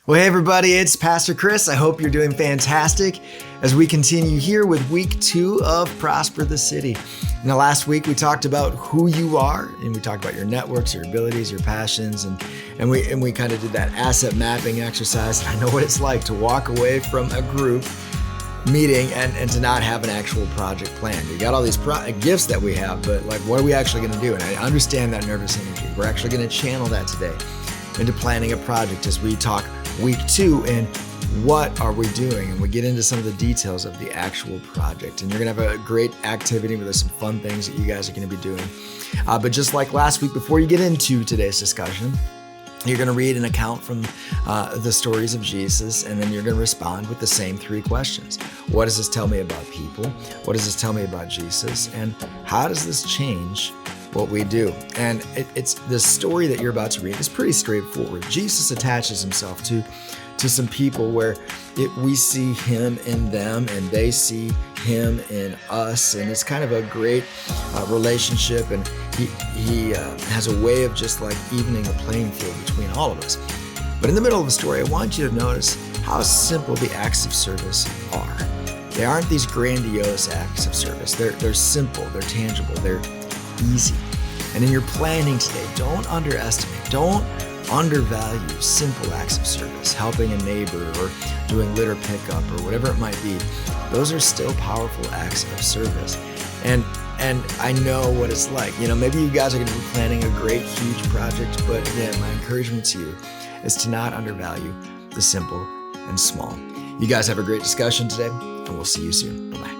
Well, hey everybody, it's Pastor Chris. I hope you're doing fantastic as we continue here with week 2 of Prosper the City. Now, last week we talked about who you are, and we talked about your networks, your abilities, your passions, and we kind of did that asset mapping exercise. And I know what it's like to walk away from a group meeting and to not have an actual project plan. You got all these gifts that we have, but like, what are we actually going to do? And I understand that nervous energy. We're actually going to channel that today into planning a project as we talk week 2 and what are we doing, and we get into some of the details of the actual project. And you're gonna have a great activity where there's some fun things that you guys are gonna be doing. But just like last week, before you get into today's discussion, you're gonna read an account from the stories of Jesus, and then you're gonna respond with the same 3 questions. What does this tell me about people? What does this tell me about Jesus? And how does this change what we do? And it's the story that you're about to read is pretty straightforward. Jesus attaches himself to some people where we see him in them and they see him in us, and it's kind of a great relationship, and he has a way of just like evening the playing field between all of us. But in the middle of the story, I want you to notice how simple the acts of service are. They aren't these grandiose acts of service. They're simple, they're tangible, they're easy. And in your planning today, don't underestimate, don't undervalue simple acts of service, helping a neighbor or doing litter pickup or whatever it might be. Those are still powerful acts of service. And I know what it's like. You know, maybe you guys are going to be planning a great, huge project, but again, my encouragement to you is to not undervalue the simple and small. You guys have a great discussion today, and we'll see you soon. Bye-bye.